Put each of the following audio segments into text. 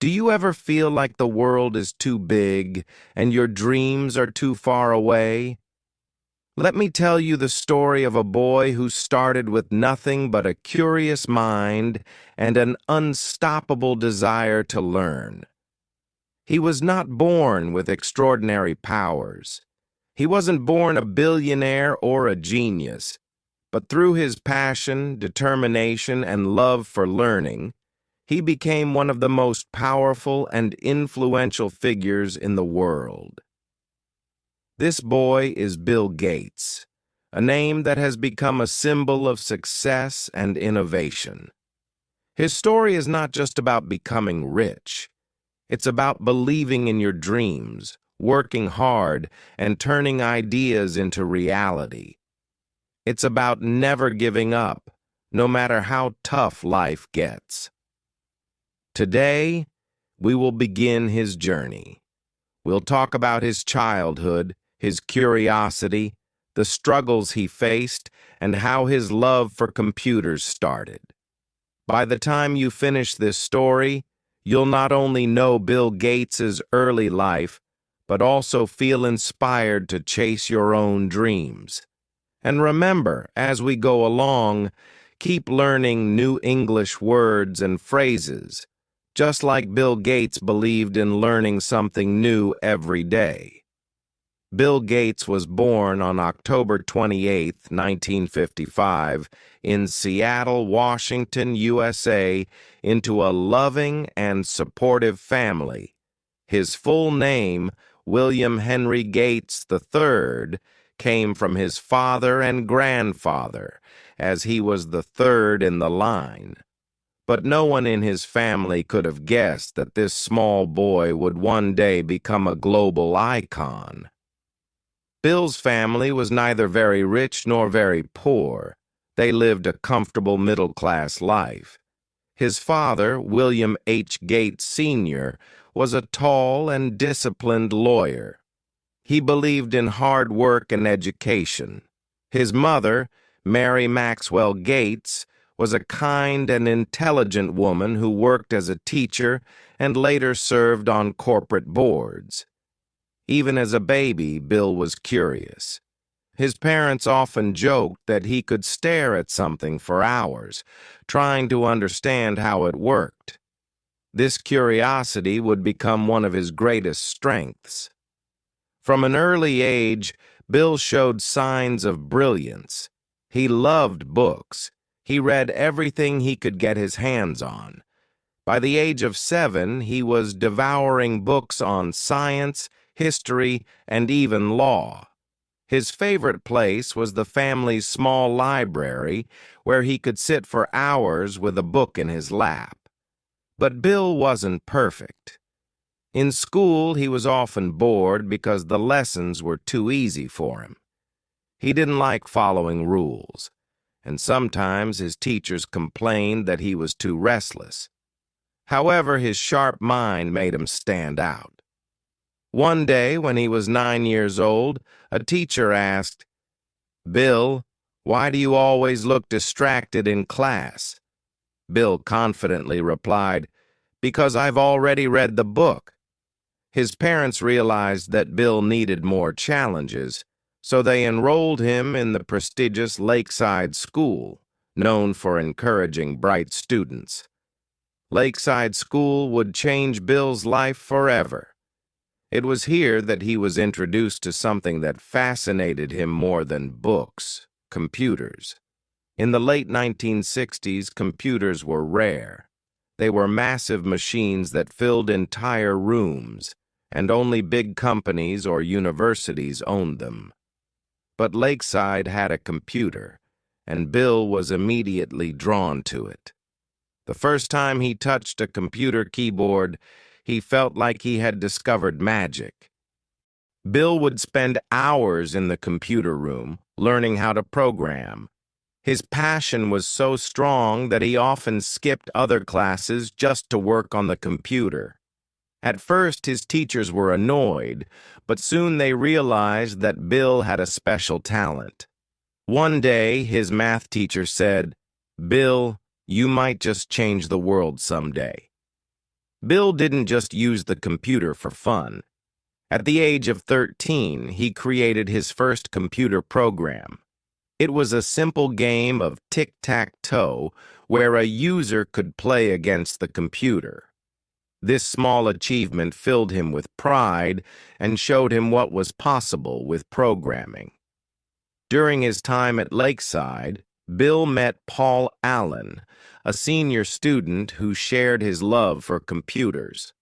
Do you ever feel like the world is too big and your dreams are too far away? Let me tell you the story of a boy who started with nothing but a curious mind and an unstoppable desire to learn. He was not born with extraordinary powers. He wasn't born a billionaire or a genius, but through his passion, determination, and love for learning, he became one of the most powerful and influential figures in the world. This boy is Bill Gates, a name that has become a symbol of success and innovation. His story is not just about becoming rich. It's about believing in your dreams, working hard, and turning ideas into reality. It's about never giving up, no matter how tough life gets. Today, we will begin his journey. We'll talk about his childhood, his curiosity, the struggles he faced, and how his love for computers started. By the time you finish this story, you'll not only know Bill Gates's early life, but also feel inspired to chase your own dreams. And remember, as we go along, keep learning new English words and phrases, just like Bill Gates believed in learning something new every day. Bill Gates was born on October 28, 1955, in Seattle, Washington, USA, into a loving and supportive family. His full name, William Henry Gates III, came from his father and grandfather, as he was the third in the line. But no one in his family could have guessed that this small boy would one day become a global icon. Bill's family was neither very rich nor very poor. They lived a comfortable middle-class life. His father, William H. Gates Sr., was a tall and disciplined lawyer. He believed in hard work and education. His mother, Mary Maxwell Gates, was a kind and intelligent woman who worked as a teacher and later served on corporate boards. Even as a baby, Bill was curious. His parents often joked that he could stare at something for hours, trying to understand how it worked. This curiosity would become one of his greatest strengths. From an early age, Bill showed signs of brilliance. He loved books. He read everything he could get his hands on. By the age of 7, he was devouring books on science, history, and even law. His favorite place was the family's small library, where he could sit for hours with a book in his lap. But Bill wasn't perfect. In school, he was often bored because the lessons were too easy for him. He didn't like following rules, and sometimes his teachers complained that he was too restless. However, his sharp mind made him stand out. One day, when he was 9 years old, a teacher asked, "Bill, why do you always look distracted in class?" Bill confidently replied, "Because I've already read the book." His parents realized that Bill needed more challenges, so they enrolled him in the prestigious Lakeside School, known for encouraging bright students. Lakeside School would change Bill's life forever. It was here that he was introduced to something that fascinated him more than books: computers. In the late 1960s, computers were rare. They were massive machines that filled entire rooms, and only big companies or universities owned them. But Lakeside had a computer, and Bill was immediately drawn to it. The first time he touched a computer keyboard, he felt like he had discovered magic. Bill would spend hours in the computer room, learning how to program. His passion was so strong that he often skipped other classes just to work on the computer. At first, his teachers were annoyed, but soon they realized that Bill had a special talent. One day, his math teacher said, "Bill, you might just change the world someday." Bill didn't just use the computer for fun. At the age of 13, he created his first computer program. It was a simple game of tic-tac-toe where a user could play against the computer. This small achievement filled him with pride and showed him what was possible with programming. During his time at Lakeside, Bill met Paul Allen, a senior student who shared his love for computers.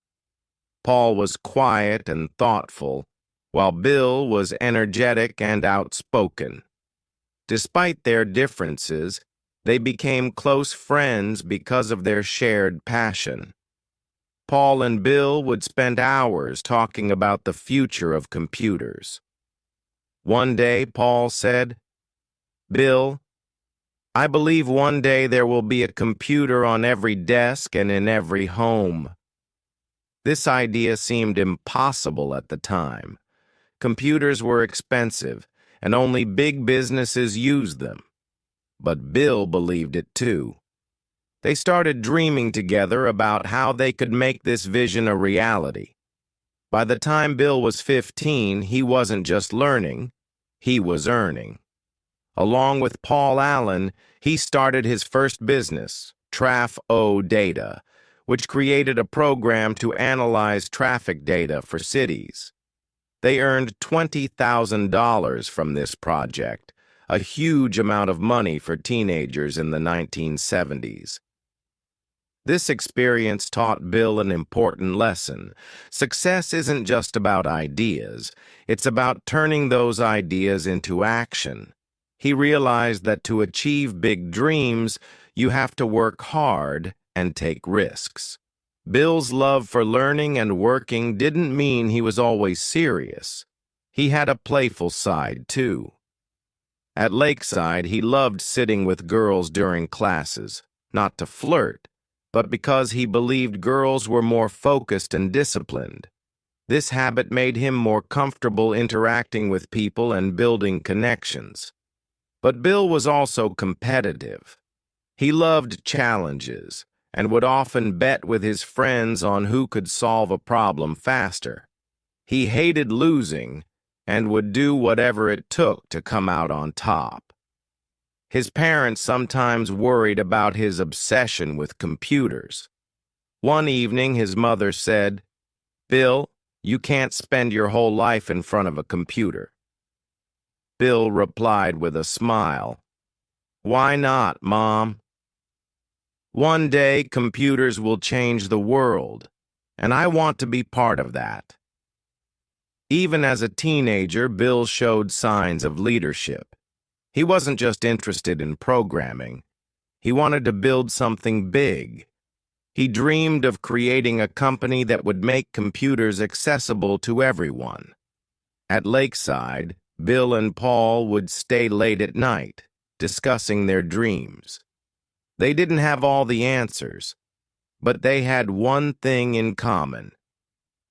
Paul was quiet and thoughtful, while Bill was energetic and outspoken. Despite their differences, they became close friends because of their shared passion. Paul and Bill would spend hours talking about the future of computers. One day, Paul said, "Bill, I believe one day there will be a computer on every desk and in every home." This idea seemed impossible at the time. Computers were expensive, and only big businesses used them. But Bill believed it too. They started dreaming together about how they could make this vision a reality. By the time Bill was 15, he wasn't just learning, he was earning. Along with Paul Allen, he started his first business, Traf-O Data, which created a program to analyze traffic data for cities. They earned $20,000 from this project, a huge amount of money for teenagers in the 1970s. This experience taught Bill an important lesson. Success isn't just about ideas, it's about turning those ideas into action. He realized that to achieve big dreams, you have to work hard and take risks. Bill's love for learning and working didn't mean he was always serious. He had a playful side, too. At Lakeside, he loved sitting with girls during classes, not to flirt, but because he believed girls were more focused and disciplined. This habit made him more comfortable interacting with people and building connections. But Bill was also competitive. He loved challenges and would often bet with his friends on who could solve a problem faster. He hated losing and would do whatever it took to come out on top. His parents sometimes worried about his obsession with computers. One evening, his mother said, "Bill, you can't spend your whole life in front of a computer." Bill replied with a smile, "Why not, Mom? One day, computers will change the world, and I want to be part of that." Even as a teenager, Bill showed signs of leadership. He wasn't just interested in programming. He wanted to build something big. He dreamed of creating a company that would make computers accessible to everyone. At Lakeside, Bill and Paul would stay late at night, discussing their dreams. They didn't have all the answers, but they had one thing in common: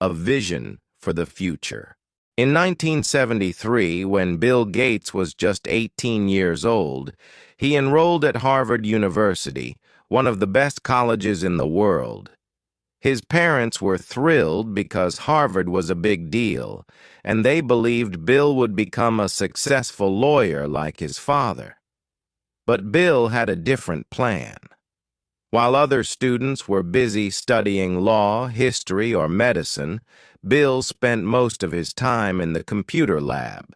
a vision for the future. In 1973, when Bill Gates was just 18 years old, he enrolled at Harvard University, one of the best colleges in the world. His parents were thrilled because Harvard was a big deal, and they believed Bill would become a successful lawyer like his father. But Bill had a different plan. While other students were busy studying law, history, or medicine, Bill spent most of his time in the computer lab.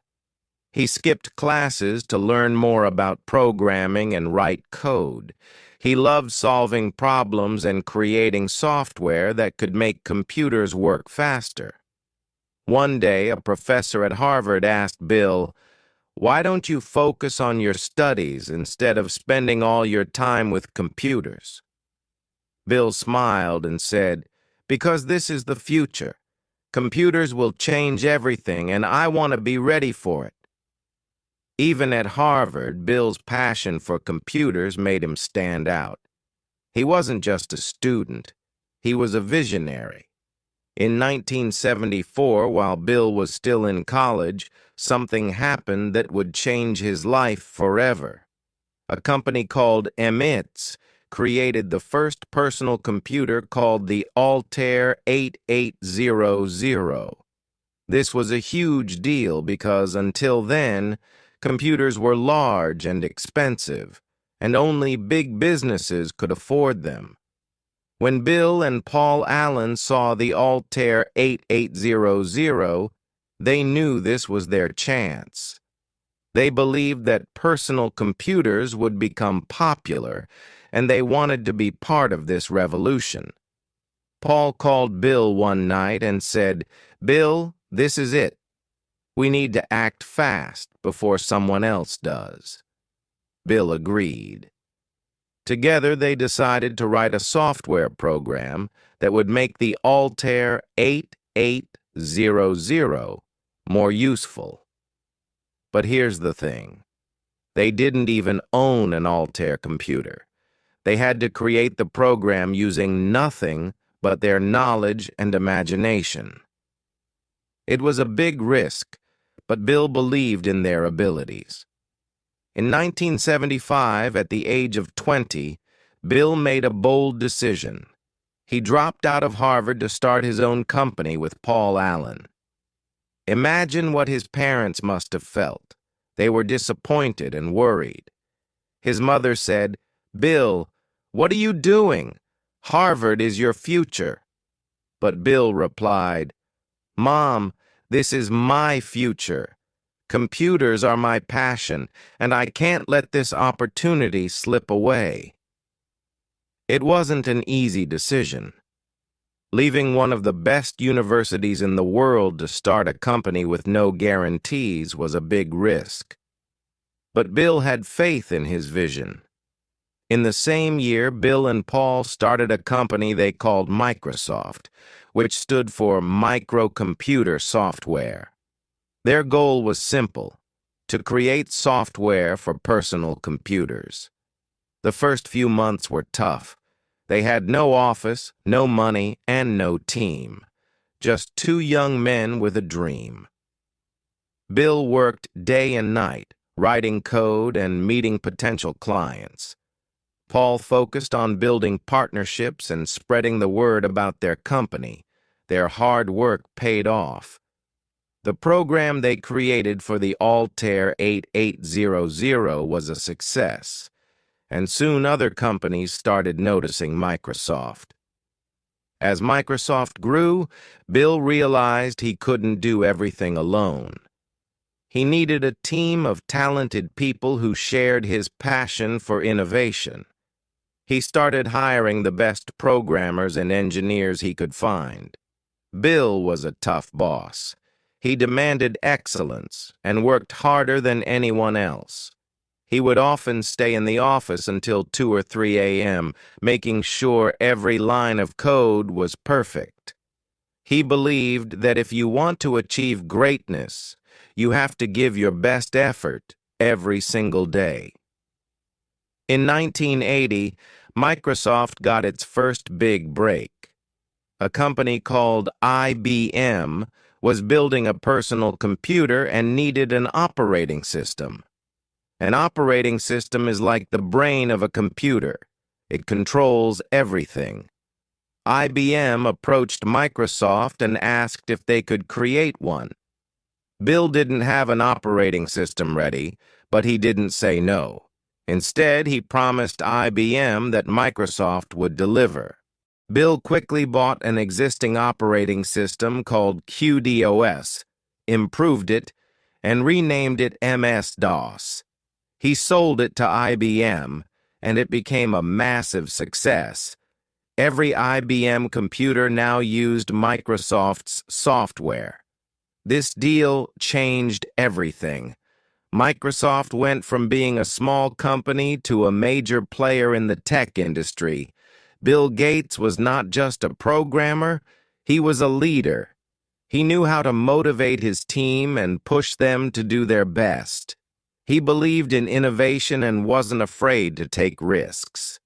He skipped classes to learn more about programming and write code. He loved solving problems and creating software that could make computers work faster. One day, a professor at Harvard asked Bill, "Why don't you focus on your studies instead of spending all your time with computers?" Bill smiled and said, "Because this is the future. Computers will change everything, and I want to be ready for it." Even at Harvard, Bill's passion for computers made him stand out. He wasn't just a student, he was a visionary. In 1974, while Bill was still in college, something happened that would change his life forever. A company called MITS created the first personal computer called the Altair 8800. This was a huge deal because until then, computers were large and expensive, and only big businesses could afford them. When Bill and Paul Allen saw the Altair 8800, they knew this was their chance. They believed that personal computers would become popular, and they wanted to be part of this revolution. Paul called Bill one night and said, "Bill, this is it. We need to act fast before someone else does." Bill agreed. Together, they decided to write a software program that would make the Altair 8800 more useful. But here's the thing. They didn't even own an Altair computer. They had to create the program using nothing but their knowledge and imagination. It was a big risk, but Bill believed in their abilities. In 1975, at the age of 20, Bill made a bold decision. He dropped out of Harvard to start his own company with Paul Allen. Imagine what his parents must have felt. They were disappointed and worried. His mother said, "Bill, what are you doing? Harvard is your future." But Bill replied, "Mom, this is my future. Computers are my passion, and I can't let this opportunity slip away." It wasn't an easy decision. Leaving one of the best universities in the world to start a company with no guarantees was a big risk. But Bill had faith in his vision. In the same year, Bill and Paul started a company they called Microsoft, which stood for Microcomputer Software. Their goal was simple: to create software for personal computers. The first few months were tough. They had no office, no money, and no team. Just two young men with a dream. Bill worked day and night, writing code and meeting potential clients. Paul focused on building partnerships and spreading the word about their company. Their hard work paid off. The program they created for the Altair 8800 was a success, and soon other companies started noticing Microsoft. As Microsoft grew, Bill realized he couldn't do everything alone. He needed a team of talented people who shared his passion for innovation. He started hiring the best programmers and engineers he could find. Bill was a tough boss. He demanded excellence and worked harder than anyone else. He would often stay in the office until 2 or 3 a.m., making sure every line of code was perfect. He believed that if you want to achieve greatness, you have to give your best effort every single day. In 1980, Microsoft got its first big break. A company called IBM was building a personal computer and needed an operating system. An operating system is like the brain of a computer. It controls everything. IBM approached Microsoft and asked if they could create one. Bill didn't have an operating system ready, but he didn't say no. Instead, he promised IBM that Microsoft would deliver. Bill quickly bought an existing operating system called QDOS, improved it, and renamed it MS-DOS. He sold it to IBM, and it became a massive success. Every IBM computer now used Microsoft's software. This deal changed everything. Microsoft went from being a small company to a major player in the tech industry. Bill Gates was not just a programmer, he was a leader. He knew how to motivate his team and push them to do their best. He believed in innovation and wasn't afraid to take risks.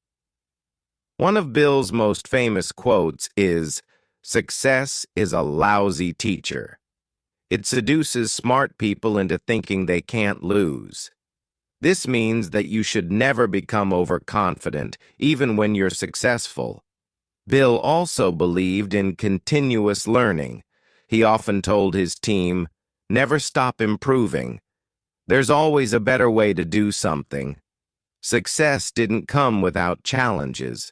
One of Bill's most famous quotes is, "Success is a lousy teacher." It seduces smart people into thinking they can't lose. This means that you should never become overconfident, even when you're successful. Bill also believed in continuous learning. He often told his team, "Never stop improving. There's always a better way to do something." Success didn't come without challenges.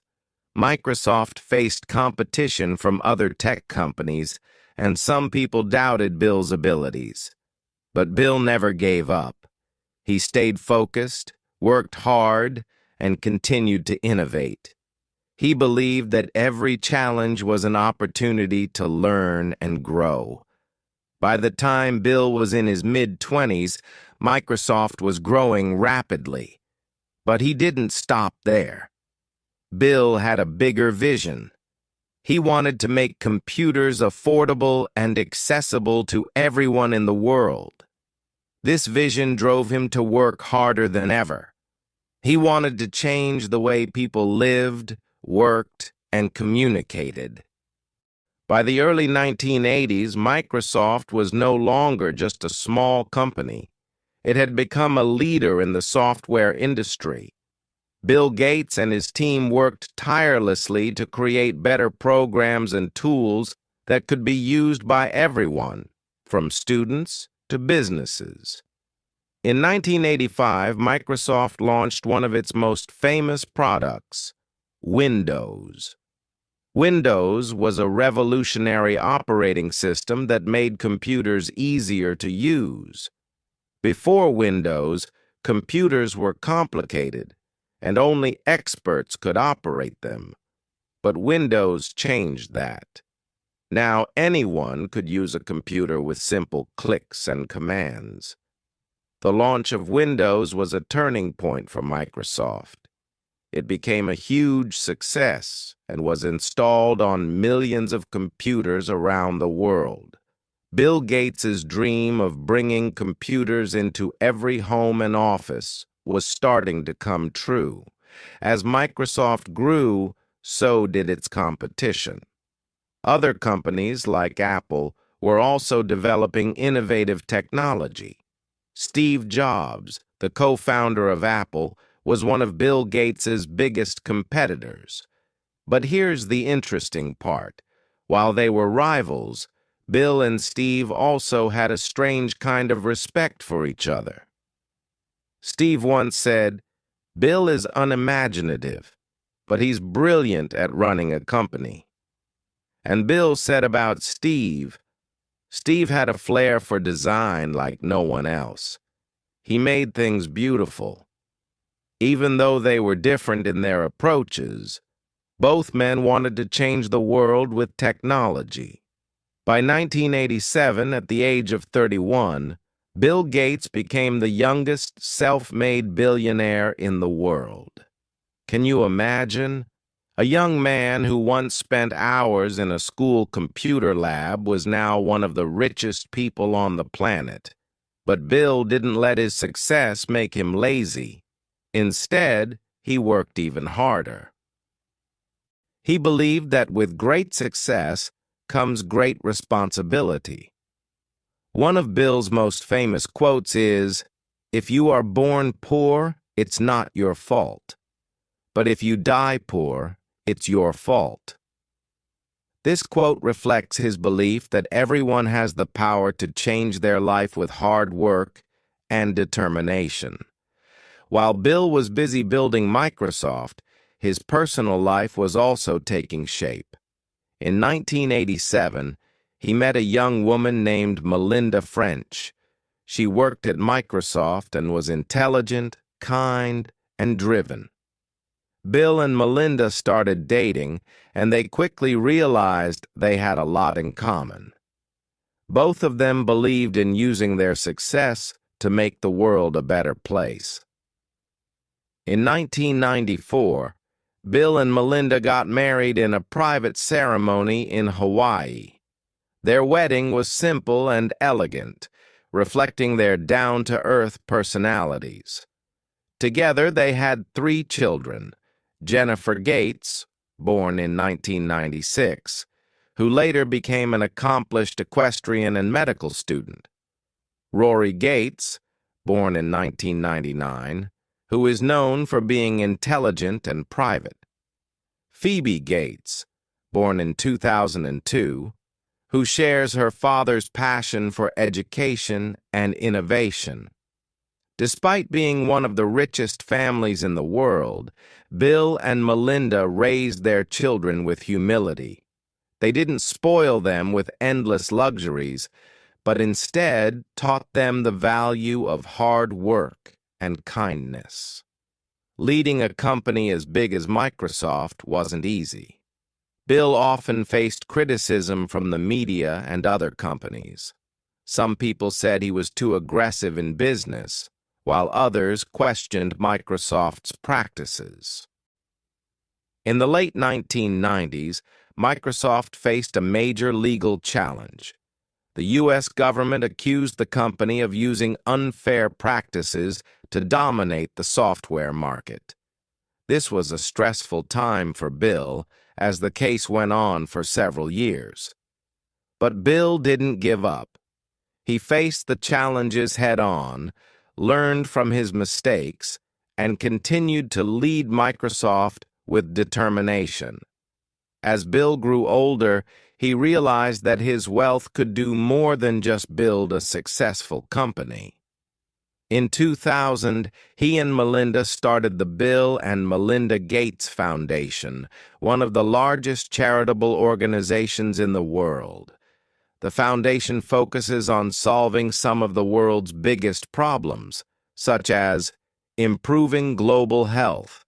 Microsoft faced competition from other tech companies, and some people doubted Bill's abilities. But Bill never gave up. He stayed focused, worked hard, and continued to innovate. He believed that every challenge was an opportunity to learn and grow. By the time Bill was in his mid-20s, Microsoft was growing rapidly. But he didn't stop there. Bill had a bigger vision. He wanted to make computers affordable and accessible to everyone in the world. This vision drove him to work harder than ever. He wanted to change the way people lived, worked, and communicated. By the early 1980s, Microsoft was no longer just a small company. It had become a leader in the software industry. Bill Gates and his team worked tirelessly to create better programs and tools that could be used by everyone, from students to businesses. In 1985, Microsoft launched one of its most famous products, Windows. Windows was a revolutionary operating system that made computers easier to use. Before Windows, computers were complicated, and only experts could operate them. But Windows changed that. Now anyone could use a computer with simple clicks and commands. The launch of Windows was a turning point for Microsoft. It became a huge success and was installed on millions of computers around the world. Bill Gates's dream of bringing computers into every home and office was starting to come true. As Microsoft grew, so did its competition. Other companies, like Apple, were also developing innovative technology. Steve Jobs, the co-founder of Apple, was one of Bill Gates's biggest competitors. But here's the interesting part. While they were rivals, Bill and Steve also had a strange kind of respect for each other. Steve once said, "Bill is unimaginative, but he's brilliant at running a company." And Bill said about Steve, "Steve had a flair for design like no one else. He made things beautiful." Even though they were different in their approaches, both men wanted to change the world with technology. By 1987, at the age of 31, Bill Gates became the youngest self-made billionaire in the world. Can you imagine? A young man who once spent hours in a school computer lab was now one of the richest people on the planet. But Bill didn't let his success make him lazy. Instead, he worked even harder. He believed that with great success comes great responsibility. One of Bill's most famous quotes is, "If you are born poor, it's not your fault. But if you die poor, it's your fault." This quote reflects his belief that everyone has the power to change their life with hard work and determination. While Bill was busy building Microsoft, his personal life was also taking shape. In 1987, he met a young woman named Melinda French. She worked at Microsoft and was intelligent, kind, and driven. Bill and Melinda started dating, and they quickly realized they had a lot in common. Both of them believed in using their success to make the world a better place. In 1994, Bill and Melinda got married in a private ceremony in Hawaii. Their wedding was simple and elegant, reflecting their down-to-earth personalities. Together, they had 3 children: Jennifer Gates, born in 1996, who later became an accomplished equestrian and medical student; Rory Gates, born in 1999, who is known for being intelligent and private. Phoebe Gates, born in 2002, who shares her father's passion for education and innovation. Despite being one of the richest families in the world, Bill and Melinda raised their children with humility. They didn't spoil them with endless luxuries, but instead taught them the value of hard work and kindness. Leading a company as big as Microsoft wasn't easy. Bill often faced criticism from the media and other companies. Some people said he was too aggressive in business, while others questioned Microsoft's practices. In the late 1990s, Microsoft faced a major legal challenge. The U.S. government accused the company of using unfair practices to dominate the software market. This was a stressful time for Bill, as the case went on for several years. But Bill didn't give up. He faced the challenges head-on, learned from his mistakes, and continued to lead Microsoft with determination. As Bill grew older, he realized that his wealth could do more than just build a successful company. In 2000, he and Melinda started the Bill and Melinda Gates Foundation, one of the largest charitable organizations in the world. The foundation focuses on solving some of the world's biggest problems, such as improving global health.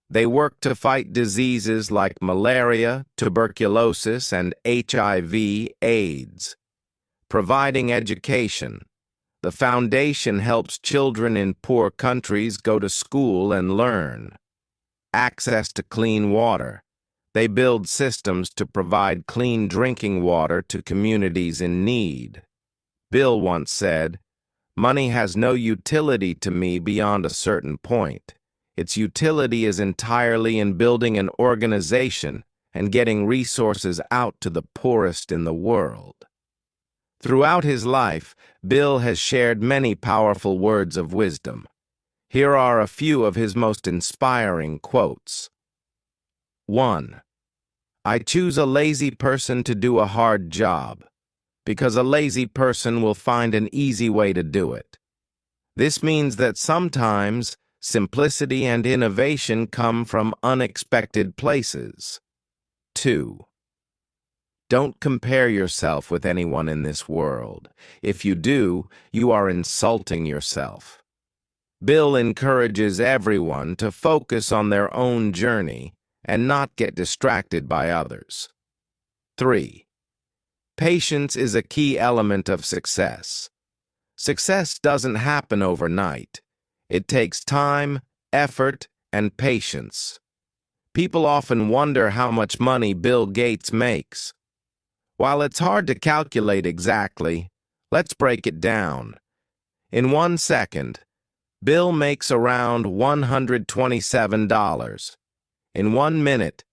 They work to fight diseases like malaria, tuberculosis, and HIV/AIDS. Providing education. The foundation helps children in poor countries go to school and learn. Access to clean water. They build systems to provide clean drinking water to communities in need. Bill once said, "Money has no utility to me beyond a certain point. Its utility is entirely in building an organization and getting resources out to the poorest in the world." Throughout his life, Bill has shared many powerful words of wisdom. Here are a few of his most inspiring quotes. 1. I choose a lazy person to do a hard job, because a lazy person will find an easy way to do it. This means that sometimes simplicity and innovation come from unexpected places. 2. Don't compare yourself with anyone in this world. If you do, you are insulting yourself. Bill encourages everyone to focus on their own journey and not get distracted by others. 3. Patience is a key element of success. Success doesn't happen overnight. It takes time, effort, and patience. People often wonder how much money Bill Gates makes. While it's hard to calculate exactly, let's break it down. In 1 second, Bill makes around $127. In 1 minute,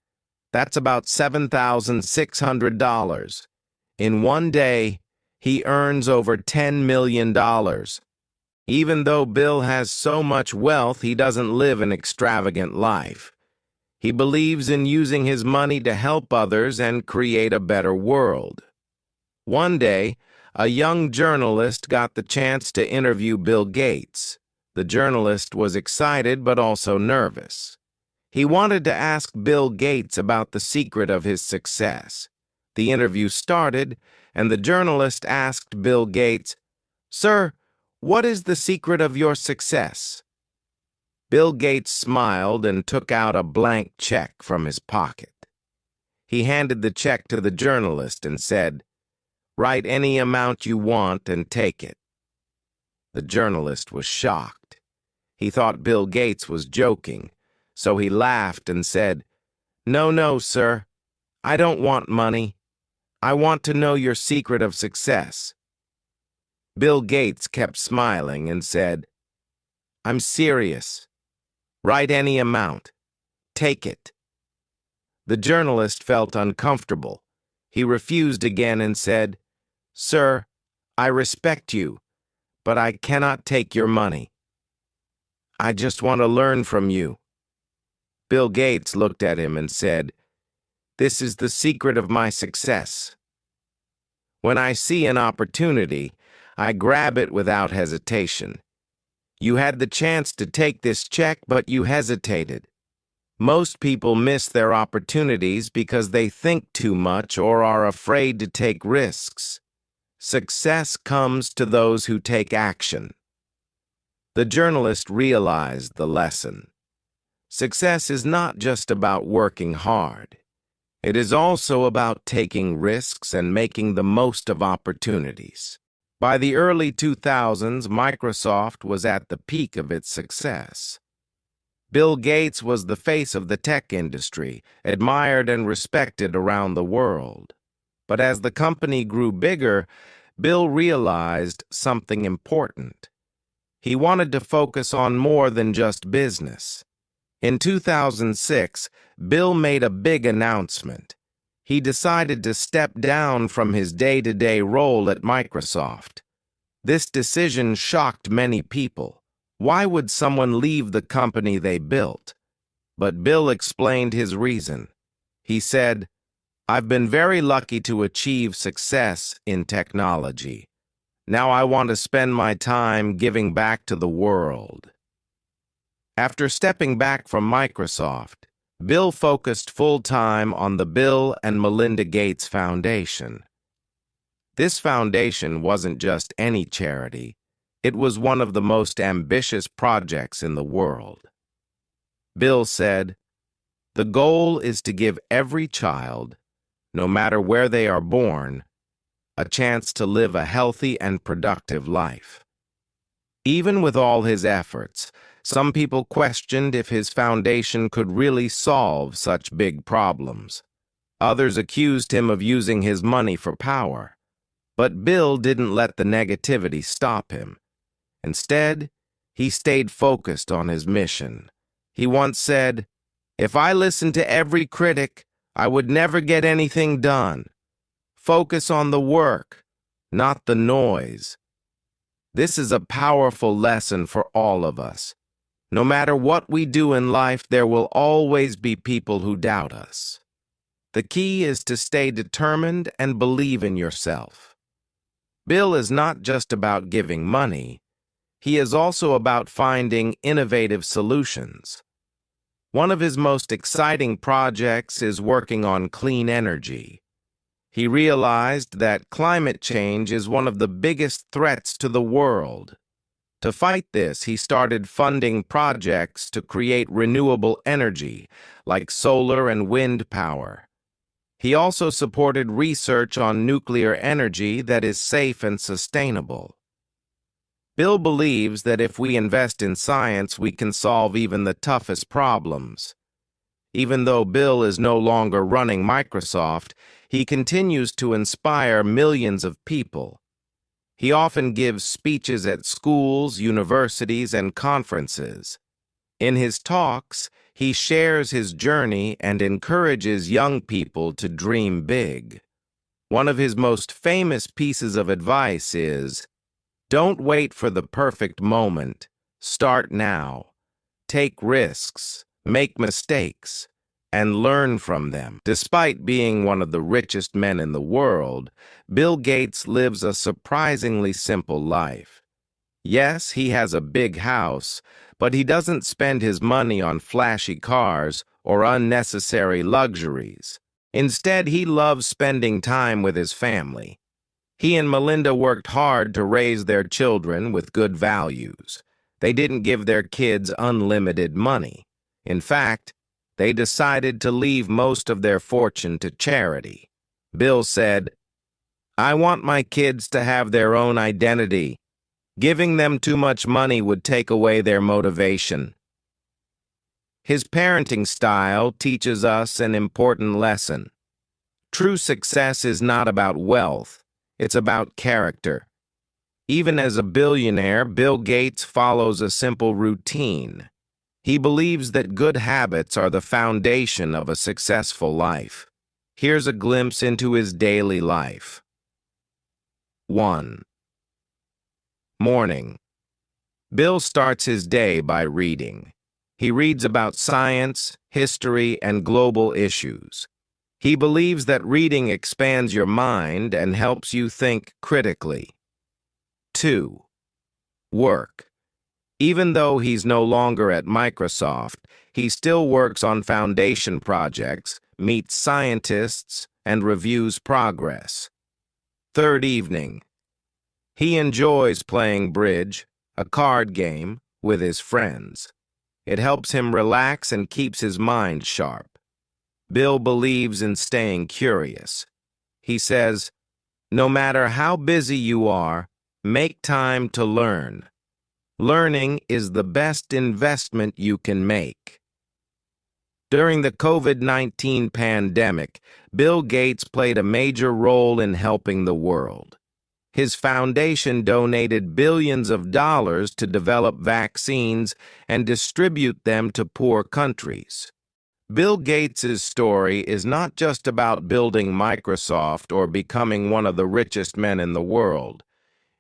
that's about $7,600. In 1 day, he earns over $10 million. Even though Bill has so much wealth, he doesn't live an extravagant life. He believes in using his money to help others and create a better world. One day, a young journalist got the chance to interview Bill Gates. The journalist was excited but also nervous. He wanted to ask Bill Gates about the secret of his success. The interview started, and the journalist asked Bill Gates, "Sir, what is the secret of your success?" Bill Gates smiled and took out a blank check from his pocket. He handed the check to the journalist and said, "Write any amount you want and take it." The journalist was shocked. He thought Bill Gates was joking, so he laughed and said, No, sir. I don't want money. I want to know your secret of success." Bill Gates kept smiling and said, "I'm serious. Write any amount. Take it." The journalist felt uncomfortable. He refused again and said, "Sir, I respect you, but I cannot take your money. I just want to learn from you." Bill Gates looked at him and said, "This is the secret of my success. When I see an opportunity, I grab it without hesitation. You had the chance to take this check, but you hesitated. Most people miss their opportunities because they think too much or are afraid to take risks. Success comes to those who take action." The journalist realized the lesson. Success is not just about working hard. It is also about taking risks and making the most of opportunities. By the early 2000s, Microsoft was at the peak of its success. Bill Gates was the face of the tech industry, admired and respected around the world. But as the company grew bigger, Bill realized something important. He wanted to focus on more than just business. In 2006, Bill made a big announcement. He decided to step down from his day-to-day role at Microsoft. This decision shocked many people. Why would someone leave the company they built? But Bill explained his reason. He said, "I've been very lucky to achieve success in technology. Now I want to spend my time giving back to the world." After stepping back from Microsoft, Bill focused full-time on the Bill and Melinda Gates Foundation. This foundation wasn't just any charity. It was one of the most ambitious projects in the world. Bill said, "The goal is to give every child, no matter where they are born, a chance to live a healthy and productive life." Even with all his efforts, some people questioned if his foundation could really solve such big problems. Others accused him of using his money for power. But Bill didn't let the negativity stop him. Instead, he stayed focused on his mission. He once said, "If I listened to every critic, I would never get anything done. Focus on the work, not the noise." This is a powerful lesson for all of us. No matter what we do in life, there will always be people who doubt us. The key is to stay determined and believe in yourself. Bill is not just about giving money. He is also about finding innovative solutions. One of his most exciting projects is working on clean energy. He realized that climate change is one of the biggest threats to the world. To fight this, he started funding projects to create renewable energy, like solar and wind power. He also supported research on nuclear energy that is safe and sustainable. Bill believes that if we invest in science, we can solve even the toughest problems. Even though Bill is no longer running Microsoft, he continues to inspire millions of people. He often gives speeches at schools, universities, and conferences. In his talks, he shares his journey and encourages young people to dream big. One of his most famous pieces of advice is, "Don't wait for the perfect moment. Start now. Take risks, make mistakes, and learn from them." Despite being one of the richest men in the world, Bill Gates lives a surprisingly simple life. Yes, he has a big house, but he doesn't spend his money on flashy cars or unnecessary luxuries. Instead, he loves spending time with his family. He and Melinda worked hard to raise their children with good values. They didn't give their kids unlimited money. In fact, they decided to leave most of their fortune to charity. Bill said, "I want my kids to have their own identity. Giving them too much money would take away their motivation." His parenting style teaches us an important lesson. True success is not about wealth, it's about character. Even as a billionaire, Bill Gates follows a simple routine. He believes that good habits are the foundation of a successful life. Here's a glimpse into his daily life. 1. Morning. Bill starts his day by reading. He reads about science, history, and global issues. He believes that reading expands your mind and helps you think critically. 2. Work. Even though he's no longer at Microsoft, he still works on foundation projects, meets scientists, and reviews progress. Third evening. He enjoys playing bridge, a card game, with his friends. It helps him relax and keeps his mind sharp. Bill believes in staying curious. He says, "No matter how busy you are, make time to learn. Learning is the best investment you can make." During the COVID-19 pandemic, Bill Gates played a major role in helping the world. His foundation donated billions of dollars to develop vaccines and distribute them to poor countries. Bill Gates' story is not just about building Microsoft or becoming one of the richest men in the world.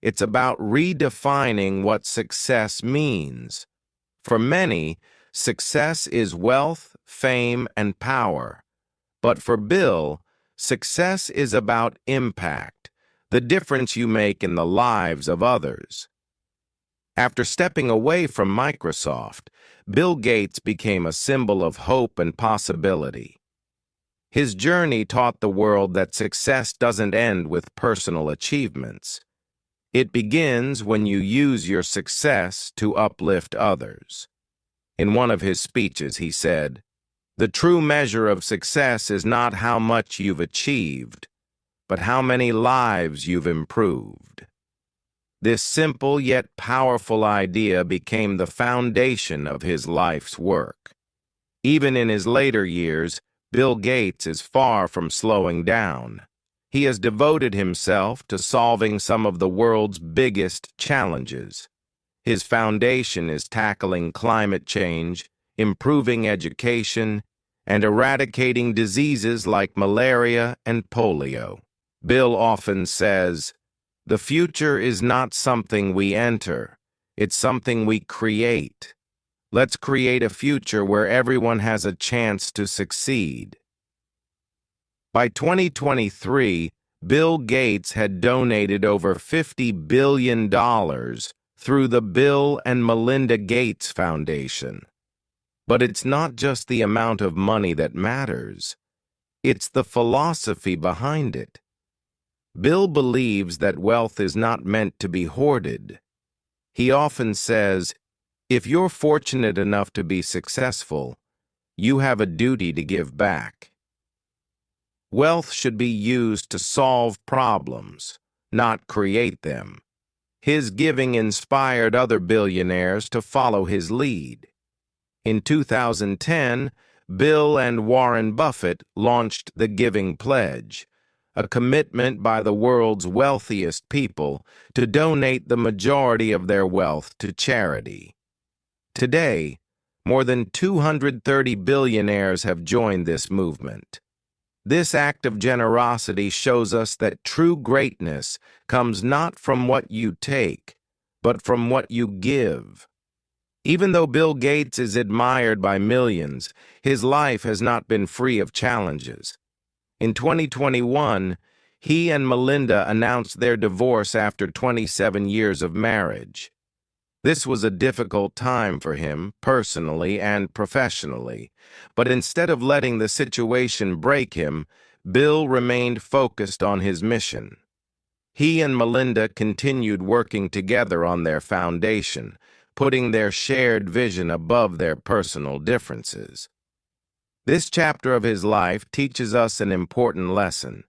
It's about redefining what success means. For many, success is wealth, fame, and power. But for Bill, success is about impact, the difference you make in the lives of others. After stepping away from Microsoft, Bill Gates became a symbol of hope and possibility. His journey taught the world that success doesn't end with personal achievements. It begins when you use your success to uplift others. In one of his speeches, he said, "The true measure of success is not how much you've achieved, but how many lives you've improved." This simple yet powerful idea became the foundation of his life's work. Even in his later years, Bill Gates is far from slowing down. He has devoted himself to solving some of the world's biggest challenges. His foundation is tackling climate change, improving education, and eradicating diseases like malaria and polio. Bill often says, "The future is not something we enter, it's something we create. Let's create a future where everyone has a chance to succeed." By 2023, Bill Gates had donated over $50 billion through the Bill and Melinda Gates Foundation. But it's not just the amount of money that matters. It's the philosophy behind it. Bill believes that wealth is not meant to be hoarded. He often says, "If you're fortunate enough to be successful, you have a duty to give back." Wealth should be used to solve problems, not create them. His giving inspired other billionaires to follow his lead. In 2010, Bill and Warren Buffett launched the Giving Pledge, a commitment by the world's wealthiest people to donate the majority of their wealth to charity. Today, more than 230 billionaires have joined this movement. This act of generosity shows us that true greatness comes not from what you take, but from what you give. Even though Bill Gates is admired by millions, his life has not been free of challenges. In 2021, he and Melinda announced their divorce after 27 years of marriage. This was a difficult time for him, personally and professionally, but instead of letting the situation break him, Bill remained focused on his mission. He and Melinda continued working together on their foundation, putting their shared vision above their personal differences. This chapter of his life teaches us an important lesson.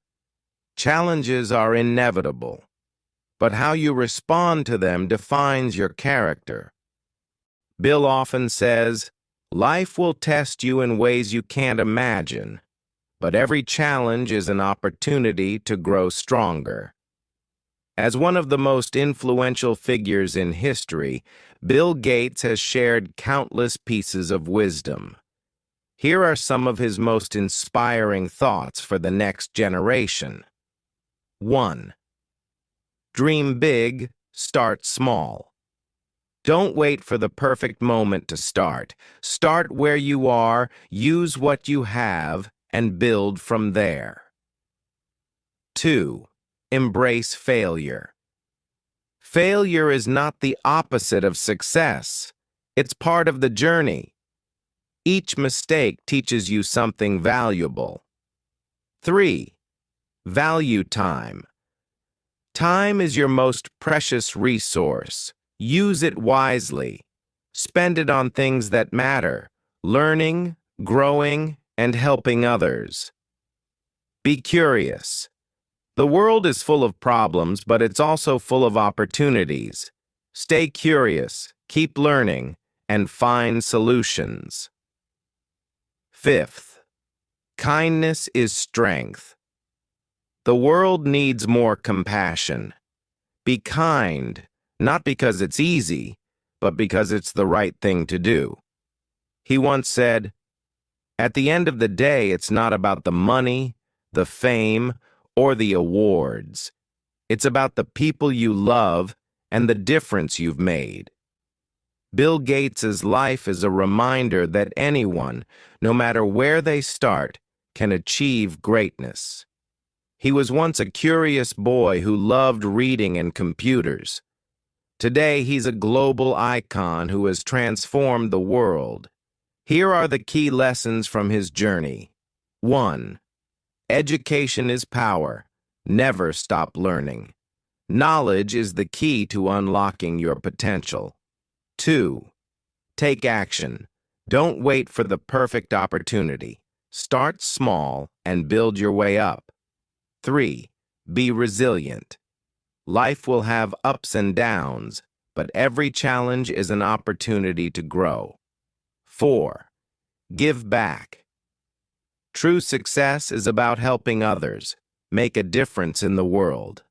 Challenges are inevitable, but how you respond to them defines your character. Bill often says, "Life will test you in ways you can't imagine, but every challenge is an opportunity to grow stronger." As one of the most influential figures in history, Bill Gates has shared countless pieces of wisdom. Here are some of his most inspiring thoughts for the next generation. 1. Dream big, Start small. Don't wait for the perfect moment to start. Start where you are, use what you have, and build from there. 2. Embrace failure. Failure is not the opposite of success. It's part of the journey. Each mistake teaches you something valuable. 3. Value time. Time is your most precious resource. Use it wisely. Spend it on things that matter, learning, growing, and helping others. Be curious. The world is full of problems, but it's also full of opportunities. Stay curious, keep learning, and find solutions. 5. Kindness is strength. The world needs more compassion. Be kind, not because it's easy, but because it's the right thing to do. He once said, "At the end of the day, it's not about the money, the fame, or the awards. It's about the people you love and the difference you've made." Bill Gates's life is a reminder that anyone, no matter where they start, can achieve greatness. He was once a curious boy who loved reading and computers. Today, he's a global icon who has transformed the world. Here are the key lessons from his journey. 1. Education is power. Never stop learning. Knowledge is the key to unlocking your potential. 2. Take action. Don't wait for the perfect opportunity. Start small and build your way up. 3. Be resilient. Life will have ups and downs, but every challenge is an opportunity to grow. 4. Give back. True success is about helping others, make a difference in the world.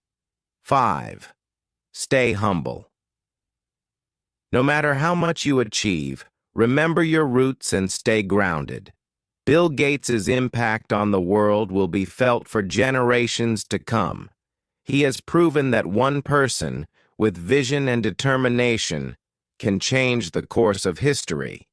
5. Stay humble. No matter how much you achieve, remember your roots and stay grounded. Bill Gates's impact on the world will be felt for generations to come. He has proven that one person, with vision and determination, can change the course of history.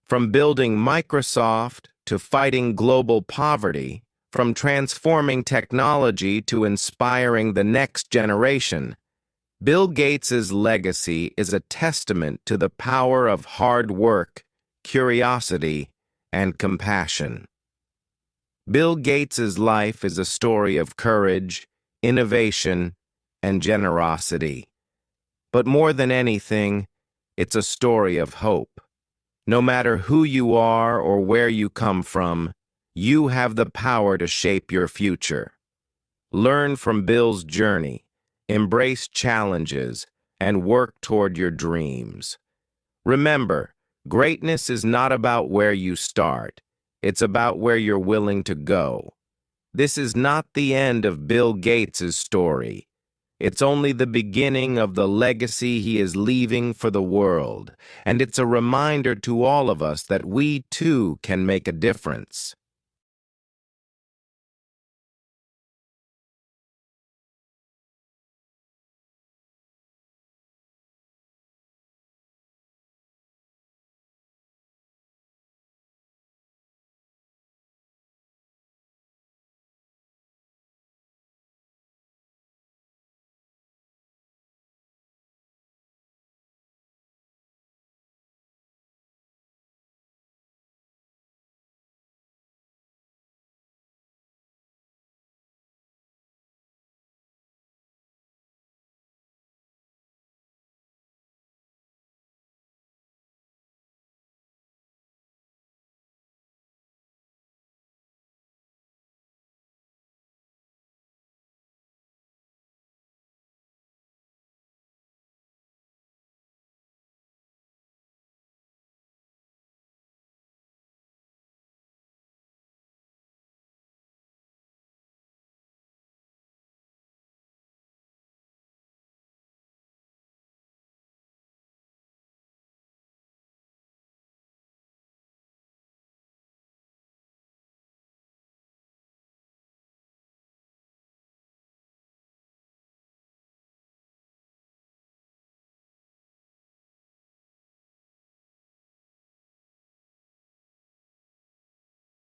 From building Microsoft to fighting global poverty, from transforming technology to inspiring the next generation, Bill Gates's legacy is a testament to the power of hard work, curiosity, and compassion. Bill Gates's life is a story of courage, innovation, and generosity. But more than anything, it's a story of hope. No matter who you are or where you come from, you have the power to shape your future. Learn from Bill's journey, embrace challenges, and work toward your dreams. Remember, greatness is not about where you start. It's about where you're willing to go. This is not the end of Bill Gates's story. It's only the beginning of the legacy he is leaving for the world, and it's a reminder to all of us that we too can make a difference.